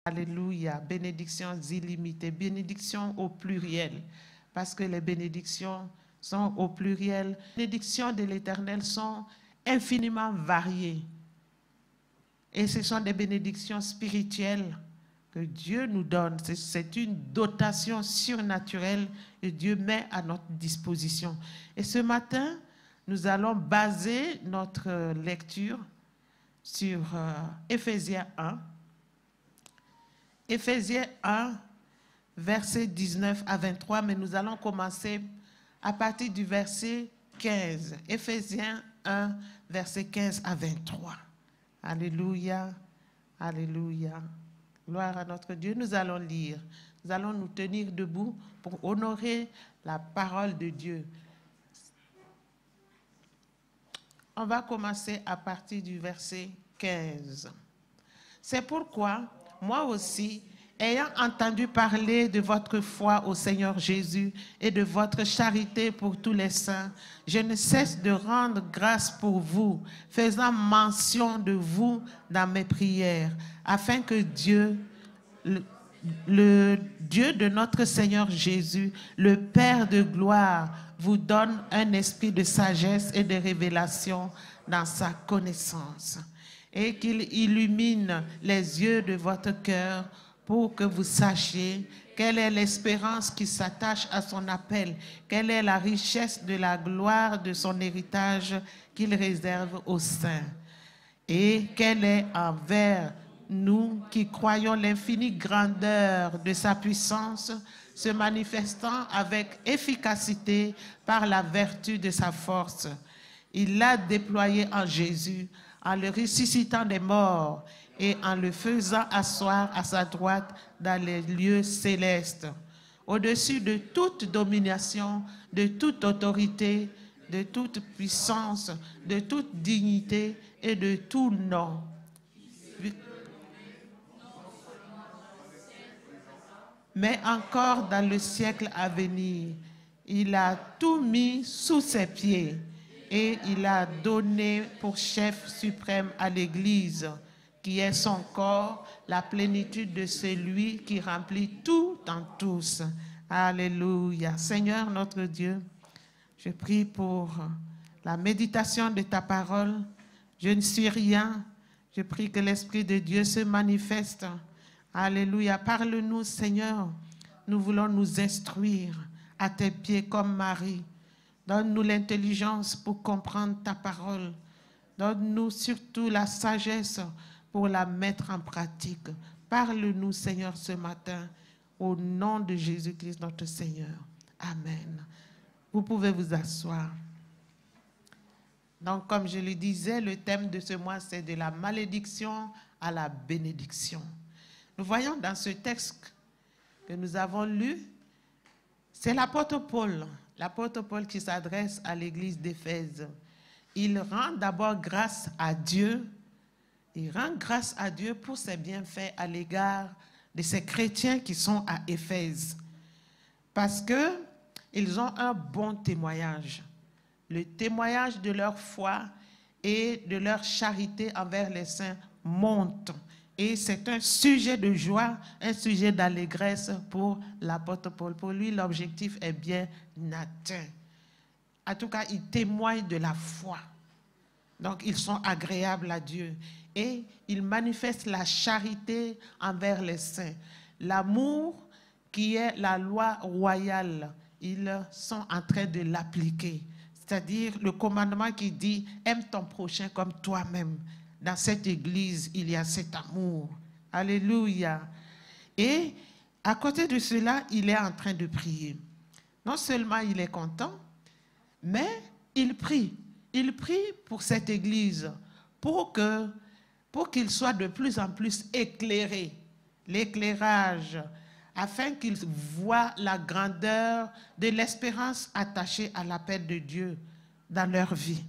Alléluia. Bénédictions illimitées. Bénédictions au pluriel. Parce que les bénédictions sont au pluriel. Les bénédictions de l'Éternel sont infiniment variées. Et ce sont des bénédictions spirituelles que Dieu nous donne. C'est une dotation surnaturelle que Dieu met à notre disposition. Et ce matin, nous allons baser notre lecture sur Éphésiens 1. Éphésiens 1, versets 19 à 23, mais nous allons commencer à partir du verset 15. Éphésiens 1, versets 15 à 23. Alléluia, alléluia. Gloire à notre Dieu. Nous allons lire. Nous allons nous tenir debout pour honorer la parole de Dieu. On va commencer à partir du verset 15. C'est pourquoi, moi aussi, ayant entendu parler de votre foi au Seigneur Jésus et de votre charité pour tous les saints, je ne cesse de rendre grâce pour vous, faisant mention de vous dans mes prières, afin que Dieu, le Dieu de notre Seigneur Jésus, le Père de gloire, vous donne un esprit de sagesse et de révélation dans sa connaissance, et qu'il illumine les yeux de votre cœur pour que vous sachiez quelle est l'espérance qui s'attache à son appel, quelle est la richesse de la gloire de son héritage qu'il réserve aux saints, et quelle est envers nous qui croyons l'infinie grandeur de sa puissance, se manifestant avec efficacité par la vertu de sa force. Il l'a déployé en Jésus, en le ressuscitant des morts et en le faisant asseoir à sa droite dans les lieux célestes, au-dessus de toute domination, de toute autorité, de toute puissance, de toute dignité et de tout nom. Mais encore dans le siècle à venir, il a tout mis sous ses pieds et il a donné pour chef suprême à l'Église, qui est son corps, la plénitude de celui qui remplit tout en tous. Alléluia. Seigneur notre Dieu, je prie pour la méditation de ta parole. Je ne suis rien. Je prie que l'Esprit de Dieu se manifeste. Alléluia. Parle-nous, Seigneur. Nous voulons nous instruire à tes pieds comme Marie. Donne-nous l'intelligence pour comprendre ta parole. Donne-nous surtout la sagesse pour la mettre en pratique. Parle-nous, Seigneur, ce matin, au nom de Jésus-Christ, notre Seigneur. Amen. Vous pouvez vous asseoir. Donc, comme je le disais, le thème de ce mois, c'est de la malédiction à la bénédiction. Nous voyons dans ce texte que nous avons lu, c'est l'apôtre Paul qui s'adresse à l'église d'Éphèse. Il rend d'abord grâce à Dieu. Il rend grâce à Dieu pour ses bienfaits à l'égard de ces chrétiens qui sont à Éphèse. Parce qu'ils ont un bon témoignage. Le témoignage de leur foi et de leur charité envers les saints monte. Et c'est un sujet de joie, un sujet d'allégresse pour l'apôtre Paul. Pour lui, l'objectif est bien atteint. En tout cas, il témoigne de la foi. Donc, ils sont agréables à Dieu. Et ils manifestent la charité envers les saints. L'amour qui est la loi royale, ils sont en train de l'appliquer. C'est-à-dire le commandement qui dit « aime ton prochain comme toi-même ». Dans cette église, il y a cet amour. Alléluia. Et à côté de cela, il est en train de prier. Non seulement il est content, mais il prie. Il prie pour cette église, pour qu'il soit de plus en plus éclairé. L'éclairage, afin qu'ils voient la grandeur de l'espérance attachée à l'appel de Dieu dans leur vie.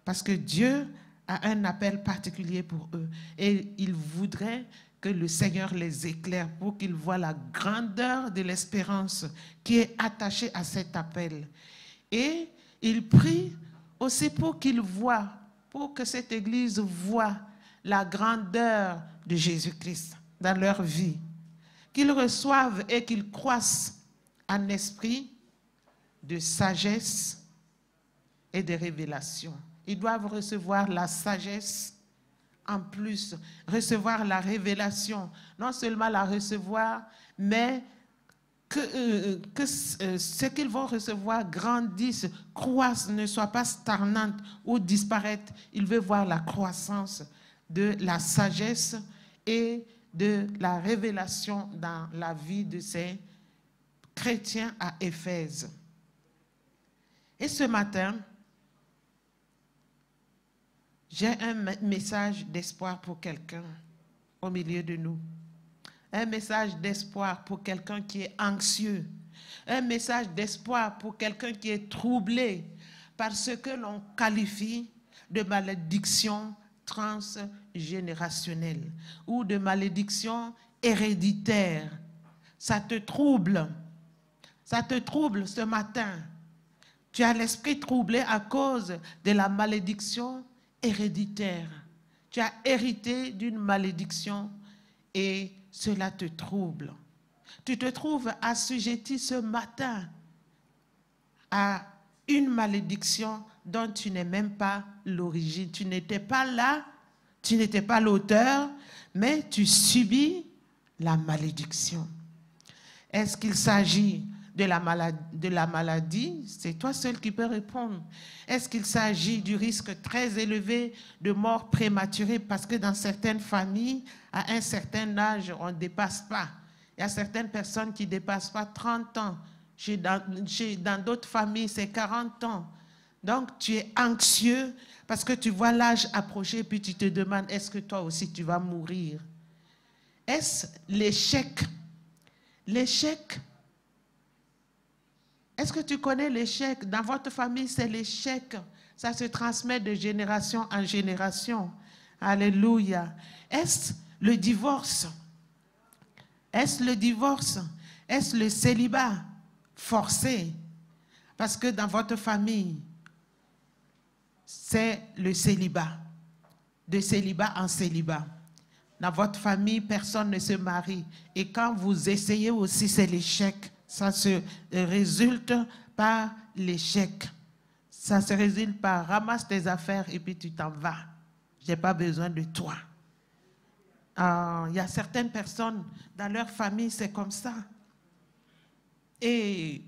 Parce que Dieu a un appel particulier pour eux. Et il voudrait que le Seigneur les éclaire pour qu'ils voient la grandeur de l'espérance qui est attachée à cet appel. Et il prie aussi pour qu'ils voient, pour que cette Église voie la grandeur de Jésus-Christ. dans leur vie, qu'ils reçoivent et qu'ils croissent en esprit de sagesse et de révélation. Ils doivent recevoir la sagesse, en plus, recevoir la révélation. Non seulement la recevoir, mais que ce qu'ils vont recevoir grandisse, croisse, ne soit pas stagnante ou disparaître. Ils veulent voir la croissance de la sagesse et de la révélation dans la vie de ces chrétiens à Éphèse. Et ce matin, j'ai un message d'espoir pour quelqu'un au milieu de nous. Un message d'espoir pour quelqu'un qui est anxieux. Un message d'espoir pour quelqu'un qui est troublé par ce que l'on qualifie de malédiction transgénérationnelle ou de malédiction héréditaire. Ça te trouble. Ça te trouble ce matin. Tu as l'esprit troublé à cause de la malédiction héréditaire. Tu as hérité d'une malédiction et cela te trouble. Tu te trouves assujetti ce matin à une malédiction dont tu n'es même pas l'origine. Tu n'étais pas là, tu n'étais pas l'auteur, mais tu subis la malédiction. Est-ce qu'il s'agit de la maladie? C'est toi seul qui peux répondre. Est-ce qu'il s'agit du risque très élevé de mort prématurée? Parce que dans certaines familles, à un certain âge, on ne dépasse pas. Il y a certaines personnes qui ne dépassent pas 30 ans. Dans d'autres familles, c'est 40 ans. Donc, tu es anxieux parce que tu vois l'âge approcher et puis tu te demandes, est-ce que toi aussi tu vas mourir? Est-ce l'échec? L'échec? Est-ce que tu connais l'échec? Dans votre famille, c'est l'échec. Ça se transmet de génération en génération. Alléluia. Est-ce le divorce? Est-ce le divorce? Est-ce le célibat forcé? Parce que dans votre famille, c'est le célibat. De célibat en célibat. Dans votre famille, personne ne se marie. Et quand vous essayez aussi, c'est l'échec. Ça se résulte par l'échec. Ça se résulte par ramasse tes affaires et puis tu t'en vas. Je n'ai pas besoin de toi. Il y a certaines personnes, dans leur famille, c'est comme ça. Et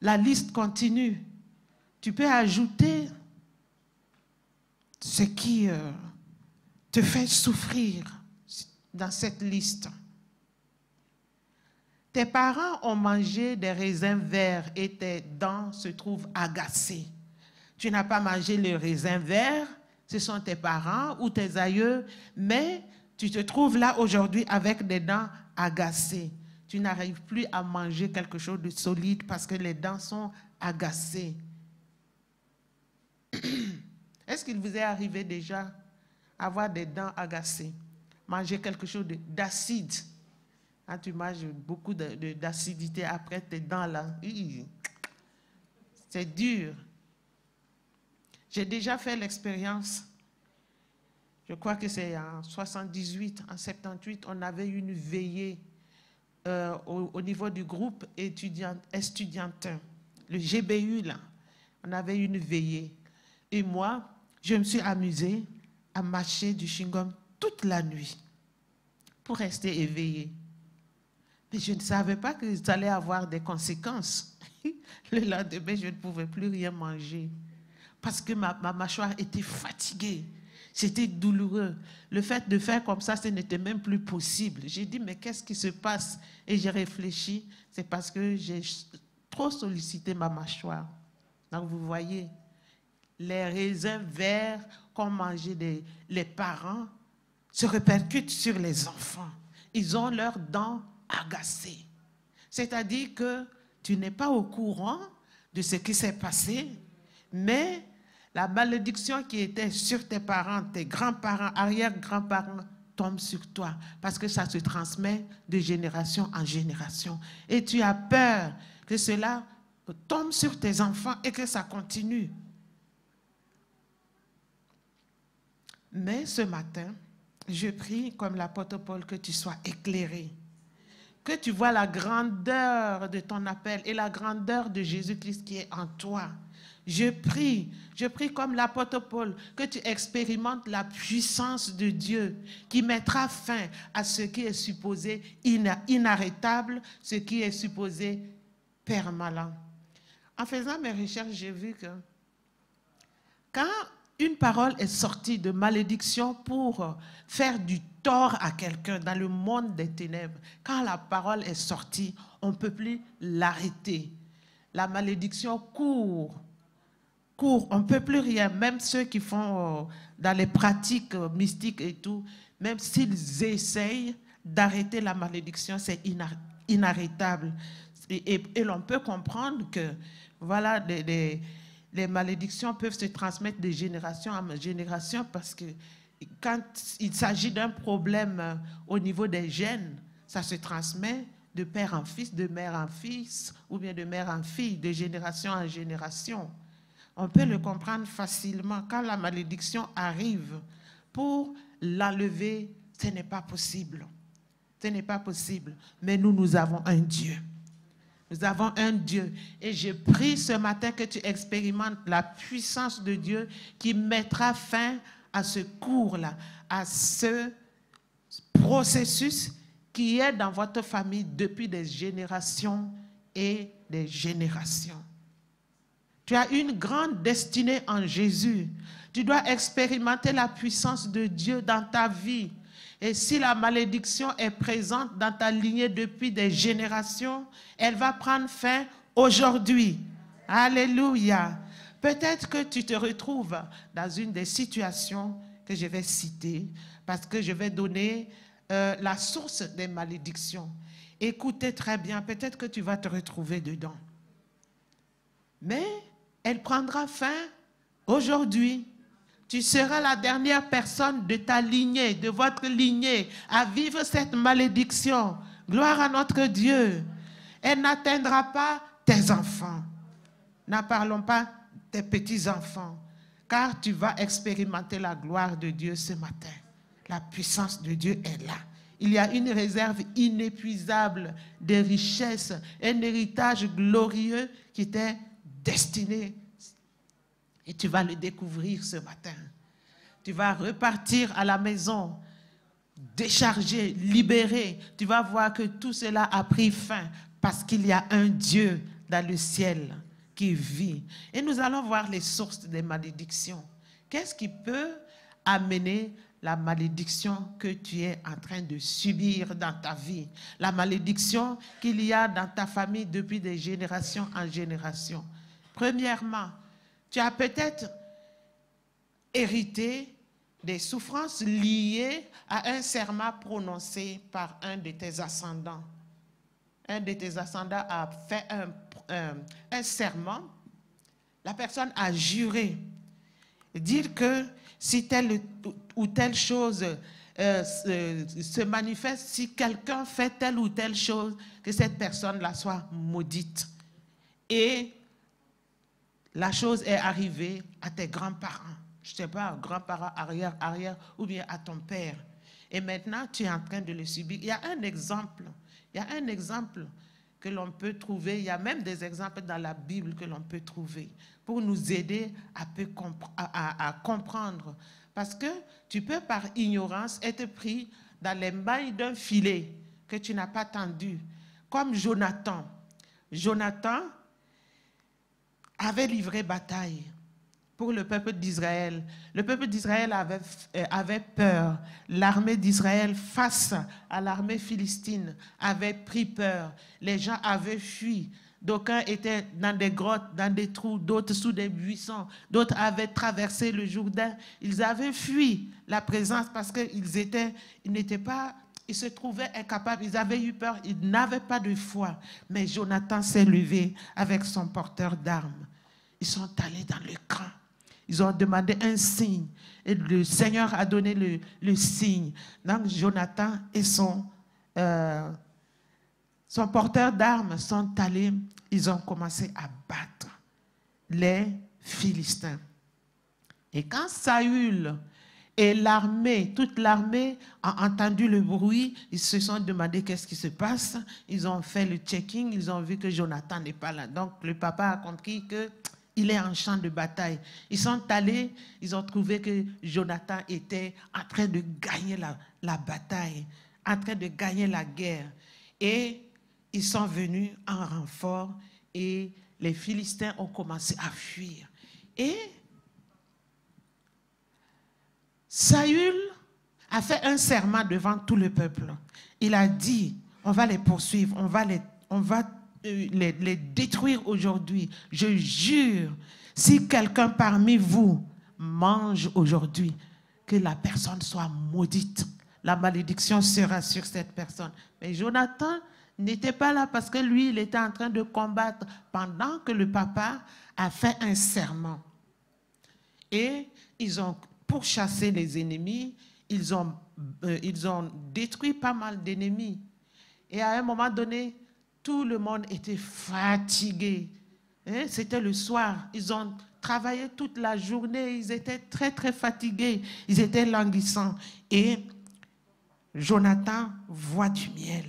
la liste continue. Tu peux ajouter ce qui te fait souffrir dans cette liste. Tes parents ont mangé des raisins verts et tes dents se trouvent agacées. Tu n'as pas mangé le raisin vert, ce sont tes parents ou tes aïeux, mais tu te trouves là aujourd'hui avec des dents agacées. Tu n'arrives plus à manger quelque chose de solide parce que les dents sont agacées. Est-ce qu'il vous est arrivé déjà avoir des dents agacées? Manger quelque chose d'acide? Quand tu manges beaucoup d'acidité après tes dents là, c'est dur. J'ai déjà fait l'expérience, je crois que c'est en 78, en 78, on avait une veillée au niveau du groupe estudiantin, le GBU là, on avait une veillée. Et moi, je me suis amusée à mâcher du chewing-gum toute la nuit pour rester éveillée. Mais je ne savais pas que ça allait avoir des conséquences. Le lendemain, je ne pouvais plus rien manger parce que ma mâchoire était fatiguée. C'était douloureux. Le fait de faire comme ça, ce n'était même plus possible. J'ai dit, mais qu'est-ce qui se passe? Et j'ai réfléchi, c'est parce que j'ai trop sollicité ma mâchoire. Donc, vous voyez, les raisins verts qu'ont mangé les parents se répercutent sur les enfants. Ils ont leurs dents agacées. C'est-à-dire que tu n'es pas au courant de ce qui s'est passé, mais la malédiction qui était sur tes parents, tes grands-parents, arrière-grands-parents, tombe sur toi parce que ça se transmet de génération en génération. Et tu as peur que cela tombe sur tes enfants et que ça continue. Mais ce matin, je prie comme l'apôtre Paul que tu sois éclairé, que tu vois la grandeur de ton appel et la grandeur de Jésus-Christ qui est en toi. Je prie comme l'apôtre Paul, que tu expérimentes la puissance de Dieu qui mettra fin à ce qui est supposé inarrêtable, ce qui est supposé permanent. En faisant mes recherches, j'ai vu que quand une parole est sortie de malédiction pour faire du tort à quelqu'un dans le monde des ténèbres, quand la parole est sortie, on ne peut plus l'arrêter. La malédiction court, on ne peut plus rien. Même ceux qui font dans les pratiques mystiques et tout, même s'ils essayent d'arrêter la malédiction, c'est inarrêtable. Et l'on peut comprendre que voilà, les malédictions peuvent se transmettre de génération en génération parce que quand il s'agit d'un problème au niveau des gènes, ça se transmet de père en fils, de mère en fils ou bien de mère en fille, de génération en génération. On peut le comprendre facilement. Quand la malédiction arrive, pour l'enlever, ce n'est pas possible. Ce n'est pas possible. Mais nous avons un Dieu. Nous avons un Dieu. Et je prie ce matin que tu expérimentes la puissance de Dieu qui mettra fin à ce cours-là, à ce processus qui est dans votre famille depuis des générations et des générations. Tu as une grande destinée en Jésus. Tu dois expérimenter la puissance de Dieu dans ta vie. Et si la malédiction est présente dans ta lignée depuis des générations, elle va prendre fin aujourd'hui. Alléluia. Peut-être que tu te retrouves dans une des situations que je vais citer, parce que je vais donner la source des malédictions. Écoutez très bien, peut-être que tu vas te retrouver dedans. Mais elle prendra fin aujourd'hui. Tu seras la dernière personne de ta lignée, de votre lignée, à vivre cette malédiction. Gloire à notre Dieu. Elle n'atteindra pas tes enfants. N'en parlons pas tes petits-enfants, car tu vas expérimenter la gloire de Dieu ce matin. La puissance de Dieu est là. Il y a une réserve inépuisable de richesses, un héritage glorieux qui t'est destiné. Et tu vas le découvrir ce matin. Tu vas repartir à la maison, déchargé, libéré. Tu vas voir que tout cela a pris fin parce qu'il y a un Dieu dans le ciel qui vit. Et nous allons voir les sources des malédictions. Qu'est-ce qui peut amener la malédiction que tu es en train de subir dans ta vie? La malédiction qu'il y a dans ta famille depuis des générations en génération. Premièrement, tu as peut-être hérité des souffrances liées à un serment prononcé par un de tes ascendants. Un de tes ascendants a fait un serment. La personne a juré. Dire que si telle ou telle chose se manifeste, si quelqu'un fait telle ou telle chose, que cette personne-là soit maudite. Et la chose est arrivée à tes grands-parents, je ne sais pas, grands-parents, arrière, ou bien à ton père. Et maintenant, tu es en train de le subir. Il y a un exemple que l'on peut trouver. Il y a même des exemples dans la Bible que l'on peut trouver pour nous aider à comprendre. Parce que tu peux, par ignorance, être pris dans les mailles d'un filet que tu n'as pas tendu. Comme Jonathan. Jonathan avait livré bataille pour le peuple d'Israël. Le peuple d'Israël avait peur. L'armée d'Israël face à l'armée philistine avait pris peur. Les gens avaient fui. D'aucuns étaient dans des grottes, dans des trous, d'autres sous des buissons, d'autres avaient traversé le Jourdain. Ils avaient fui la présence parce qu'ils se trouvaient incapables, ils avaient eu peur, ils n'avaient pas de foi. Mais Jonathan s'est levé avec son porteur d'armes. Ils sont allés dans le camp. Ils ont demandé un signe. Et le Seigneur a donné le signe. Donc Jonathan et son porteur d'armes sont allés. Ils ont commencé à battre les Philistins. Et quand Saül Et l'armée, toute l'armée a entendu le bruit, ils se sont demandé qu'est-ce qui se passe. Ils ont fait le checking, ils ont vu que Jonathan n'est pas là. Donc le papa a compris qu'il est en champ de bataille. Ils sont allés, ils ont trouvé que Jonathan était en train de gagner la bataille, en train de gagner la guerre. Et ils sont venus en renfort et les Philistins ont commencé à fuir. Et Saül a fait un serment devant tout le peuple. Il a dit, on va les poursuivre, on va les détruire aujourd'hui. Je jure, si quelqu'un parmi vous mange aujourd'hui, que la personne soit maudite. La malédiction sera sur cette personne. Mais Jonathan n'était pas là parce que lui, il était en train de combattre pendant que le papa a fait un serment. Et ils ont pourchassé les ennemis, ils ont détruit pas mal d'ennemis. Et à un moment donné, tout le monde était fatigué. C'était le soir, ils ont travaillé toute la journée, ils étaient très très fatigués, ils étaient languissants. Et Jonathan voit du miel.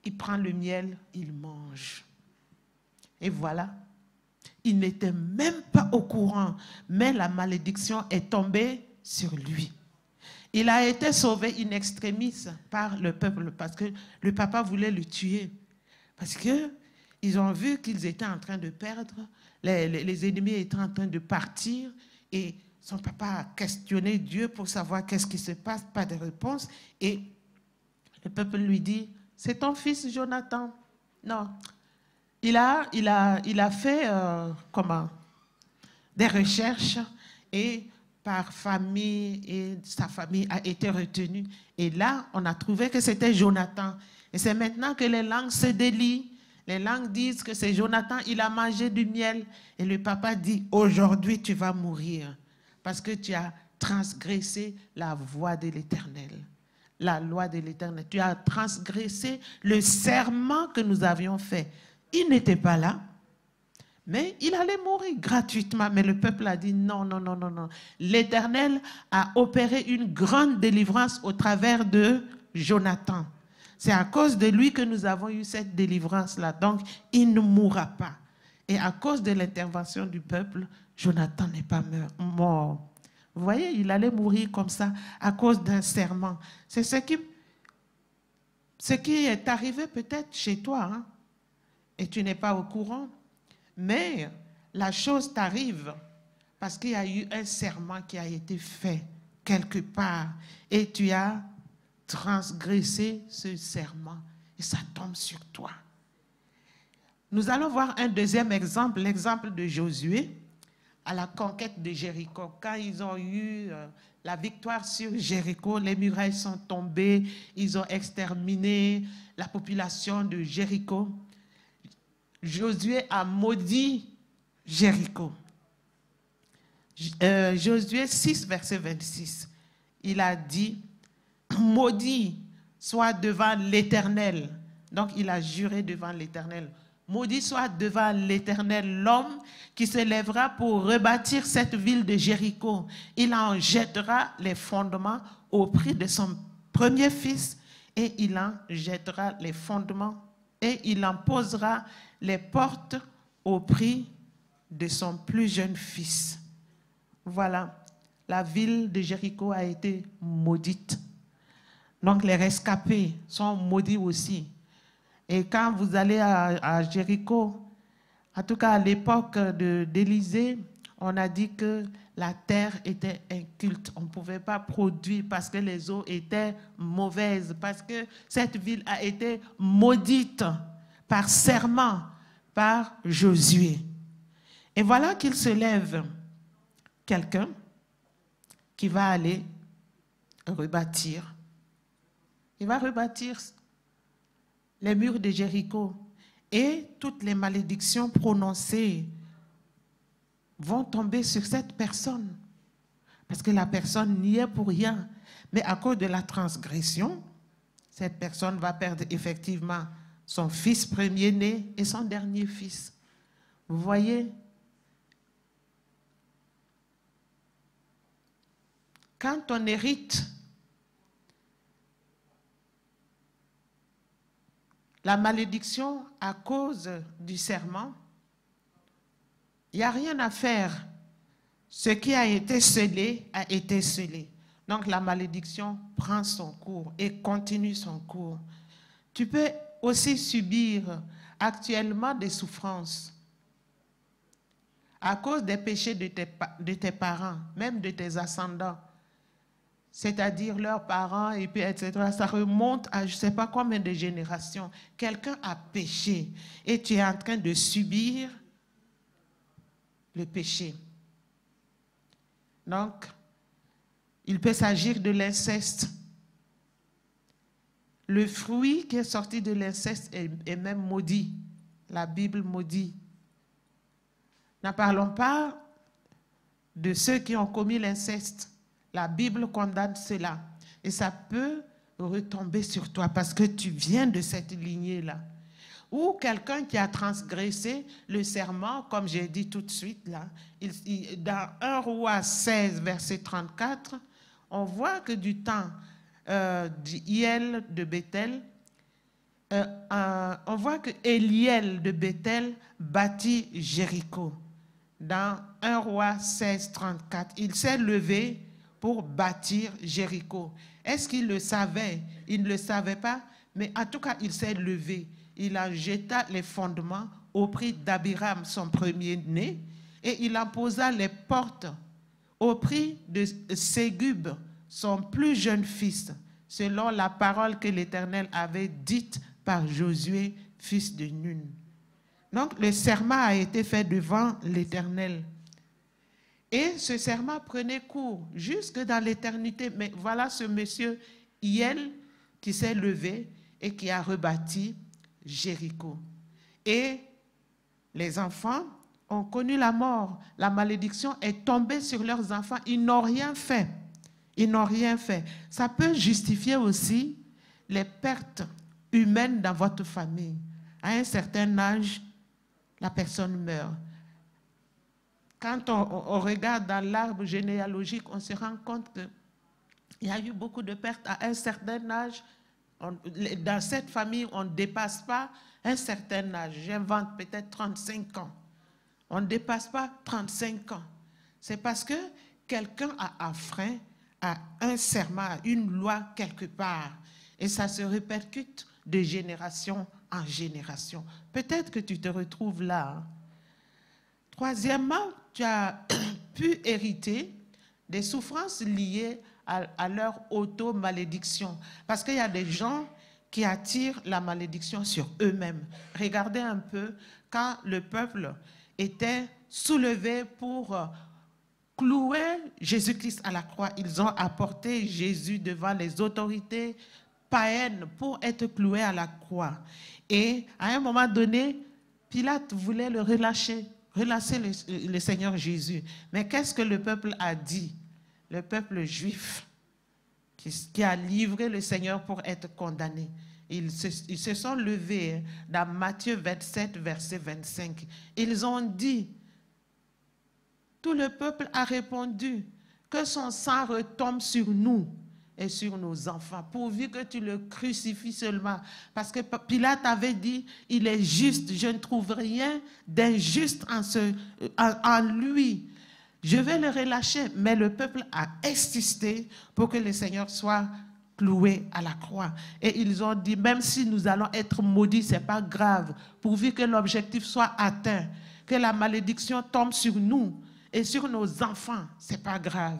Il prend le miel, il mange. Et voilà. Il n'était même pas au courant, mais la malédiction est tombée sur lui. Il a été sauvé in extremis par le peuple parce que le papa voulait le tuer. Parce qu'ils ont vu qu'ils étaient en train de perdre, les ennemis étaient en train de partir et son papa a questionné Dieu pour savoir qu'est-ce qui se passe, pas de réponse. Et le peuple lui dit, c'est ton fils Jonathan. Non. Il a fait des recherches et par famille, et sa famille a été retenue. Et là, on a trouvé que c'était Jonathan. Et c'est maintenant que les langues se délient. Les langues disent que c'est Jonathan, il a mangé du miel. Et le papa dit, aujourd'hui tu vas mourir parce que tu as transgressé la voie de l'Éternel. La loi de l'Éternel. Tu as transgressé le serment que nous avions fait. Il n'était pas là, mais il allait mourir gratuitement. Mais le peuple a dit non, non, non, non, non. L'Éternel a opéré une grande délivrance au travers de Jonathan. C'est à cause de lui que nous avons eu cette délivrance-là. Donc, il ne mourra pas. Et à cause de l'intervention du peuple, Jonathan n'est pas mort. Vous voyez, il allait mourir comme ça à cause d'un serment. C'est ce qui est arrivé peut-être chez toi, hein? Et tu n'es pas au courant. Mais la chose t'arrive parce qu'il y a eu un serment qui a été fait quelque part et tu as transgressé ce serment et ça tombe sur toi. Nous allons voir un deuxième exemple, l'exemple de Josué à la conquête de Jéricho. Quand ils ont eu la victoire sur Jéricho, les murailles sont tombées, ils ont exterminé la population de Jéricho. Josué a maudit Jéricho. Josué 6, verset 26. Il a dit, maudit soit devant l'Éternel. Donc il a juré devant l'Éternel. Maudit soit devant l'Éternel l'homme qui se lèvera pour rebâtir cette ville de Jéricho. Il en jettera les fondements au prix de son premier fils et il en jettera les fondements et il en posera les portes au prix de son plus jeune fils. Voilà, la ville de Jéricho a été maudite. Donc les rescapés sont maudits aussi. Et quand vous allez à Jéricho, en tout cas à l'époque d'Élisée, on a dit que la terre était inculte. On ne pouvait pas produire parce que les eaux étaient mauvaises, parce que cette ville a été maudite par serment, par Josué. Et voilà qu'il se lève quelqu'un qui va aller rebâtir. Il va rebâtir les murs de Jéricho et toutes les malédictions prononcées vont tomber sur cette personne. Parce que la personne n'y est pour rien. Mais à cause de la transgression, cette personne va perdre effectivement son fils premier-né et son dernier fils. Vous voyez? quand on hérite la malédiction à cause du serment, il n'y a rien à faire. Ce qui a été scellé a été scellé. Donc la malédiction prend son cours et continue son cours. Tu peux aussi subir actuellement des souffrances à cause des péchés de tes parents, même de tes ascendants, c'est-à-dire leurs parents, et puis etc. Ça remonte à je ne sais pas combien de générations. Quelqu'un a péché et tu es en train de subir le péché. Donc, il peut s'agir de l'inceste. Le fruit qui est sorti de l'inceste est même maudit. La Bible maudit. N'en parlons pas de ceux qui ont commis l'inceste. La Bible condamne cela. Et ça peut retomber sur toi parce que tu viens de cette lignée-là. Ou quelqu'un qui a transgressé le serment, comme j'ai dit tout de suite, là, dans 1 Roi 16, verset 34, on voit que du temps d'Hiel de Bethel, on voit que Éliel de Bethel bâtit Jéricho. Dans 1 Roi 16, 34, il s'est levé pour bâtir Jéricho. Est-ce qu'il le savait? Il ne le savait pas, mais en tout cas, il s'est levé. Il en jeta les fondements au prix d'Abiram, son premier-né, et il en posa les portes au prix de Ségub, son plus jeune fils, selon la parole que l'Éternel avait dite par Josué, fils de Nun. Donc, le serment a été fait devant l'Éternel. Et ce serment prenait cours jusque dans l'éternité. Mais voilà ce monsieur Hiel qui s'est levé et qui a rebâti Jéricho. Et les enfants ont connu la mort. La malédiction est tombée sur leurs enfants. Ils n'ont rien fait. Ils n'ont rien fait. Ça peut justifier aussi les pertes humaines dans votre famille. À un certain âge, la personne meurt. Quand on regarde dans l'arbre généalogique, on se rend compte qu'il y a eu beaucoup de pertes à un certain âge. Dans cette famille, on ne dépasse pas un certain âge. J'invente peut-être 35 ans. On ne dépasse pas 35 ans. C'est parce que quelqu'un a enfreint à un serment, à une loi quelque part. Et ça se répercute de génération en génération. Peut-être que tu te retrouves là. Troisièmement, tu as pu hériter des souffrances liées à leur auto-malédiction. Parce qu'il y a des gens qui attirent la malédiction sur eux-mêmes. Regardez un peu, quand le peuple était soulevé pour clouer Jésus-Christ à la croix, ils ont apporté Jésus devant les autorités païennes pour être cloué à la croix. Et à un moment donné, Pilate voulait le relâcher le Seigneur Jésus. Mais qu'est-ce que le peuple a dit? Le peuple juif qui a livré le Seigneur pour être condamné. Ils se sont levés dans Matthieu 27, verset 25. Ils ont dit, tout le peuple a répondu, que son sang retombe sur nous et sur nos enfants, pourvu que tu le crucifies seulement. Parce que Pilate avait dit, il est juste, je ne trouve rien d'injuste en lui. Je vais le relâcher, mais le peuple a insisté pour que le Seigneur soit cloué à la croix. Et ils ont dit, même si nous allons être maudits, ce n'est pas grave, pourvu que l'objectif soit atteint, que la malédiction tombe sur nous et sur nos enfants, ce n'est pas grave.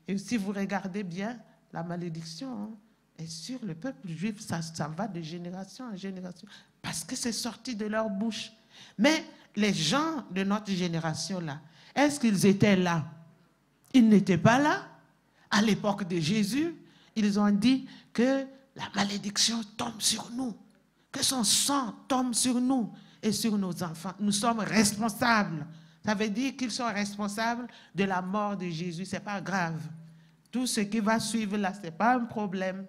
Et si vous regardez bien, la malédiction est sur le peuple juif, ça va de génération en génération, parce que c'est sorti de leur bouche. Mais les gens de notre génération-là, est-ce qu'ils étaient là? Ils n'étaient pas là. À l'époque de Jésus, ils ont dit que la malédiction tombe sur nous, que son sang tombe sur nous et sur nos enfants. Nous sommes responsables. Ça veut dire qu'ils sont responsables de la mort de Jésus. Ce n'est pas grave. Tout ce qui va suivre là, ce n'est pas un problème.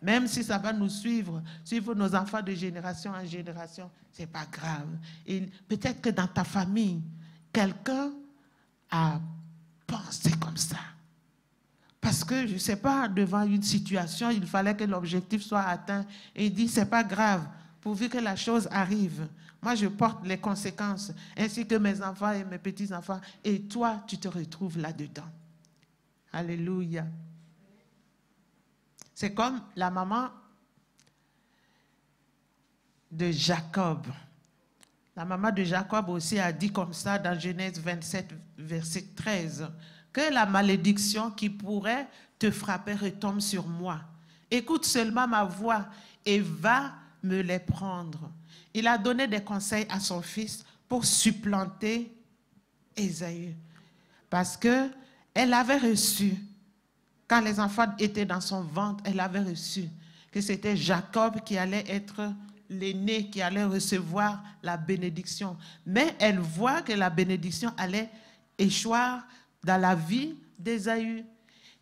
Même si ça va nous suivre nos enfants de génération en génération, ce n'est pas grave. Et peut-être que dans ta famille, quelqu'un a pensé comme ça. Parce que, je ne sais pas, devant une situation, il fallait que l'objectif soit atteint. Et il dit, ce n'est pas grave, pourvu que la chose arrive. Moi, je porte les conséquences, ainsi que mes enfants et mes petits-enfants. Et toi, tu te retrouves là-dedans. Alléluia. C'est comme la maman de Jacob. La maman de Jacob aussi a dit comme ça dans Genèse 27, verset 13, que la malédiction qui pourrait te frapper retombe sur moi. Écoute seulement ma voix et va me les prendre. Il a donné des conseils à son fils pour supplanter Ésaü. Parce qu'elle avait reçu, quand les enfants étaient dans son ventre, elle avait reçu que c'était Jacob qui allait être l'aîné, qui allait recevoir la bénédiction. Mais elle voit que la bénédiction allait échoir dans la vie d'Ésaü.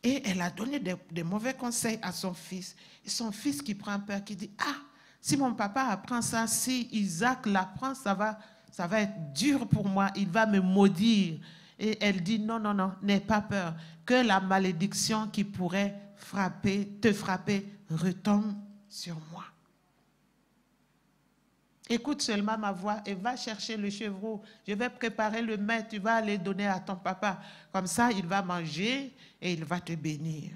Et elle a donné des mauvais conseils à son fils. Et son fils qui prend peur, qui dit, ah, si mon papa apprend ça, si Isaac l'apprend, ça va être dur pour moi, il va me maudire. Et elle dit, non, non, non, n'aie pas peur, que la malédiction qui pourrait te frapper retombe sur moi. Écoute seulement ma voix et va chercher le chevreau. Je vais préparer le mets, tu vas aller donner à ton papa. Comme ça, il va manger et il va te bénir.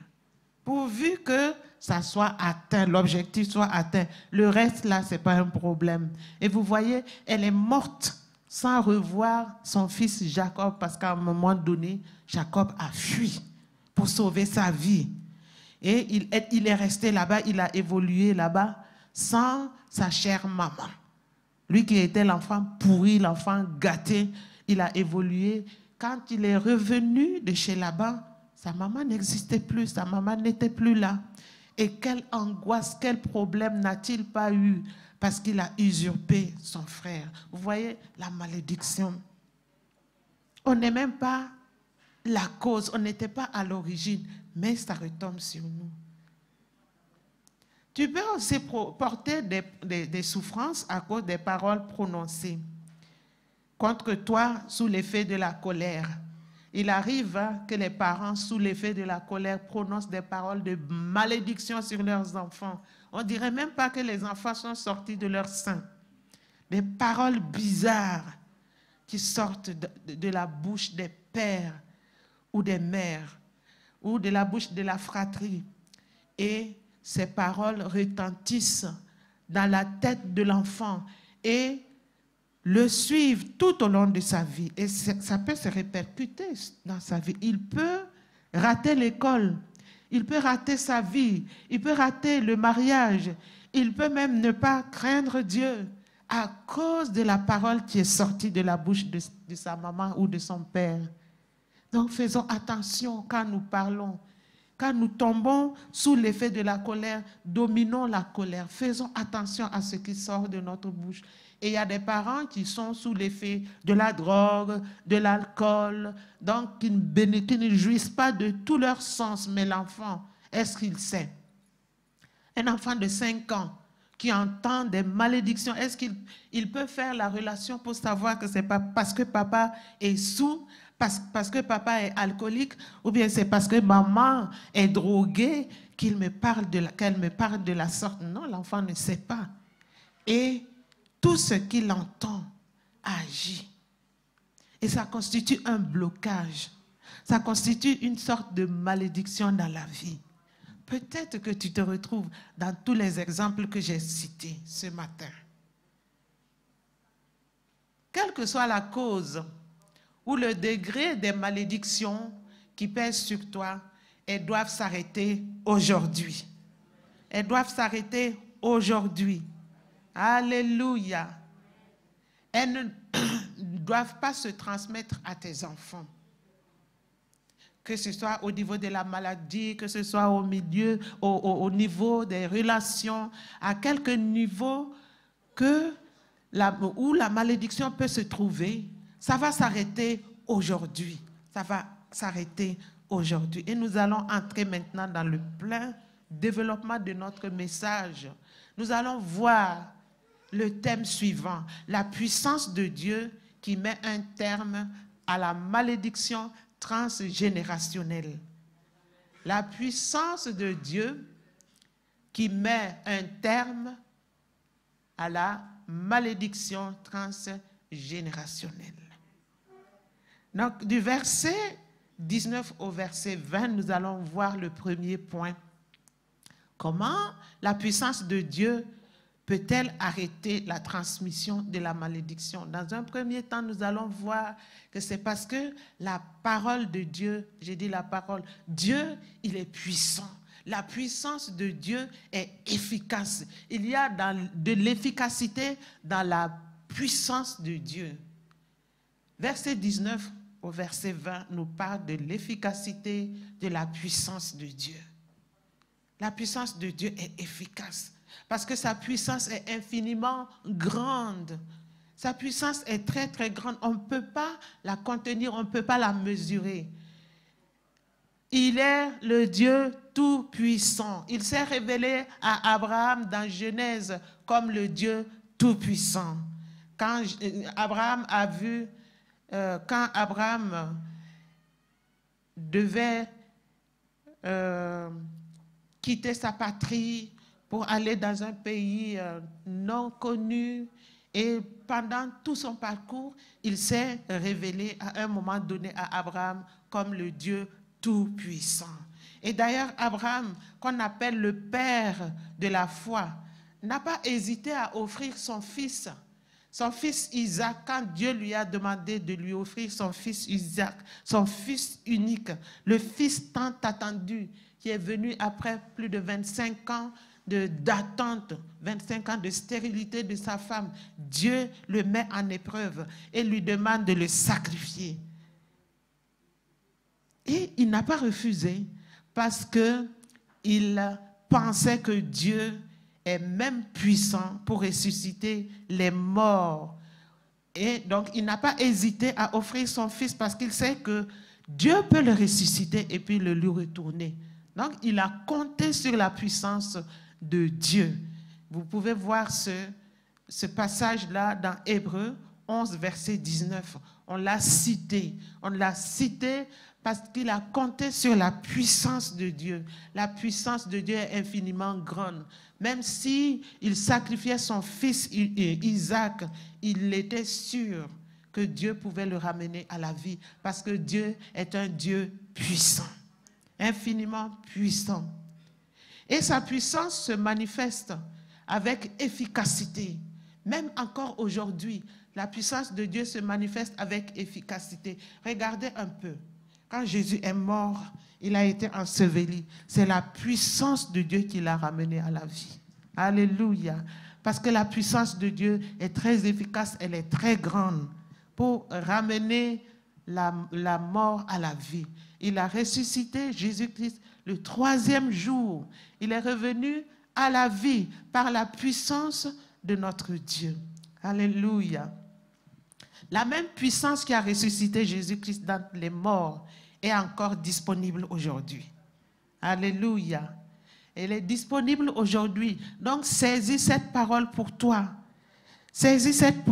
Pourvu que ça soit atteint, l'objectif soit atteint. Le reste, là, ce n'est pas un problème. Et vous voyez, elle est morte sans revoir son fils Jacob parce qu'à un moment donné, Jacob a fui pour sauver sa vie. Et il est resté là-bas, il a évolué là-bas sans sa chère maman. Lui qui était l'enfant pourri, l'enfant gâté, il a évolué. Quand il est revenu de chez Laban, sa maman n'existait plus, sa maman n'était plus là. Et quelle angoisse, quel problème n'a-t-il pas eu parce qu'il a usurpé son frère. Vous voyez la malédiction. On n'est même pas la cause, on n'était pas à l'origine, mais ça retombe sur nous. Tu peux aussi porter des souffrances à cause des paroles prononcées contre toi sous l'effet de la colère. Il arrive que les parents, sous l'effet de la colère, prononcent des paroles de malédiction sur leurs enfants. On ne dirait même pas que les enfants sont sortis de leur sein. Des paroles bizarres qui sortent de la bouche des pères ou des mères ou de la bouche de la fratrie. Et ces paroles retentissent dans la tête de l'enfant et le suivent tout au long de sa vie. Et ça peut se répercuter dans sa vie. Il peut rater l'école, il peut rater sa vie, il peut rater le mariage, il peut même ne pas craindre Dieu à cause de la parole qui est sortie de la bouche de sa maman ou de son père. Donc faisons attention quand nous parlons. Quand nous tombons sous l'effet de la colère, dominons la colère. Faisons attention à ce qui sort de notre bouche. Et il y a des parents qui sont sous l'effet de la drogue, de l'alcool, donc qui ne jouissent pas de tout leur sens. Mais l'enfant, est-ce qu'il sait? Un enfant de 5 ans qui entend des malédictions, est-ce qu'il peut faire la relation pour savoir que c'est pas parce que papa est saoul, parce que papa est alcoolique, ou bien c'est parce que maman est droguée qu'elle me parle de la sorte? Non, l'enfant ne sait pas. Et tout ce qu'il entend agit. Et ça constitue un blocage. Ça constitue une sorte de malédiction dans la vie. Peut-être que tu te retrouves dans tous les exemples que j'ai cités ce matin. Quelle que soit la cause ou le degré des malédictions qui pèsent sur toi, elles doivent s'arrêter aujourd'hui. Elles doivent s'arrêter aujourd'hui. Alléluia. Elles ne doivent pas se transmettre à tes enfants. Que ce soit au niveau de la maladie, que ce soit au niveau des relations, à quelque niveau où la malédiction peut se trouver, ça va s'arrêter aujourd'hui. Ça va s'arrêter aujourd'hui. Et nous allons entrer maintenant dans le plein développement de notre message. Nous allons voir le thème suivant, la puissance de Dieu qui met un terme à la malédiction transgénérationnelle. La puissance de Dieu qui met un terme à la malédiction transgénérationnelle. Donc, du verset 19 au verset 20, nous allons voir le premier point. Comment la puissance de Dieu peut-elle arrêter la transmission de la malédiction? Dans un premier temps, nous allons voir que c'est parce que la parole de Dieu, j'ai dit la parole, Dieu, il est puissant. La puissance de Dieu est efficace. Il y a de l'efficacité dans la puissance de Dieu. Verset 19 au verset 20 nous parle de l'efficacité de la puissance de Dieu. La puissance de Dieu est efficace parce que sa puissance est infiniment grande. Sa puissance est très, très grande. On ne peut pas la contenir, on ne peut pas la mesurer. Il est le Dieu tout-puissant. Il s'est révélé à Abraham dans Genèse comme le Dieu tout-puissant. Quand Abraham devait quitter sa patrie pour aller dans un pays non connu, et pendant tout son parcours, il s'est révélé à un moment donné à Abraham comme le Dieu tout-puissant. Et d'ailleurs, Abraham, qu'on appelle le père de la foi, n'a pas hésité à offrir son fils Isaac, quand Dieu lui a demandé de lui offrir son fils Isaac, son fils unique, le fils tant attendu, qui est venu après plus de 25 ans d'attente, 25 ans de stérilité de sa femme. Dieu le met en épreuve et lui demande de le sacrifier. Et il n'a pas refusé parce qu'il pensait que Dieu est même puissant pour ressusciter les morts. Et donc, il n'a pas hésité à offrir son fils parce qu'il sait que Dieu peut le ressusciter et puis le lui retourner. Donc, il a compté sur la puissance de Dieu. Vous pouvez voir ce passage-là dans Hébreux 11, verset 19. On l'a cité. On l'a cité parce qu'il a compté sur la puissance de Dieu. La puissance de Dieu est infiniment grande. Même si il sacrifiait son fils Isaac, il était sûr que Dieu pouvait le ramener à la vie parce que Dieu est un Dieu puissant, infiniment puissant. Et sa puissance se manifeste avec efficacité. Même encore aujourd'hui, la puissance de Dieu se manifeste avec efficacité. Regardez un peu. Quand Jésus est mort, il a été enseveli. C'est la puissance de Dieu qui l'a ramené à la vie. Alléluia. Parce que la puissance de Dieu est très efficace, elle est très grande pour ramener la mort à la vie. Il a ressuscité Jésus-Christ le 3e jour. Il est revenu à la vie par la puissance de notre Dieu. Alléluia. La même puissance qui a ressuscité Jésus-Christ dans les morts est encore disponible aujourd'hui. Alléluia. Elle est disponible aujourd'hui. Donc, saisis cette parole pour toi. Saisis cette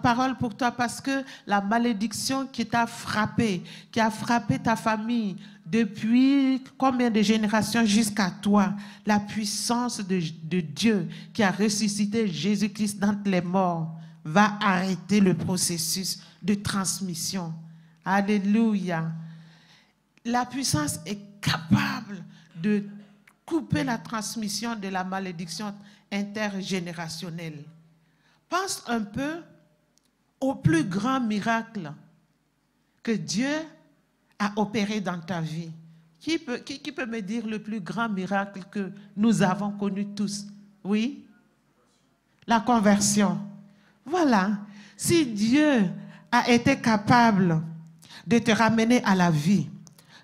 parole pour toi parce que la malédiction qui t'a frappé, qui a frappé ta famille depuis combien de générations jusqu'à toi, la puissance de Dieu qui a ressuscité Jésus-Christ d'entre les morts va arrêter le processus de transmission. Alléluia. La puissance est capable de couper la transmission de la malédiction intergénérationnelle. Pense un peu au plus grand miracle que Dieu a opéré dans ta vie. Qui peut me dire le plus grand miracle que nous avons connu tous? Oui? La conversion. Voilà. Si Dieu a été capable de te ramener à la vie,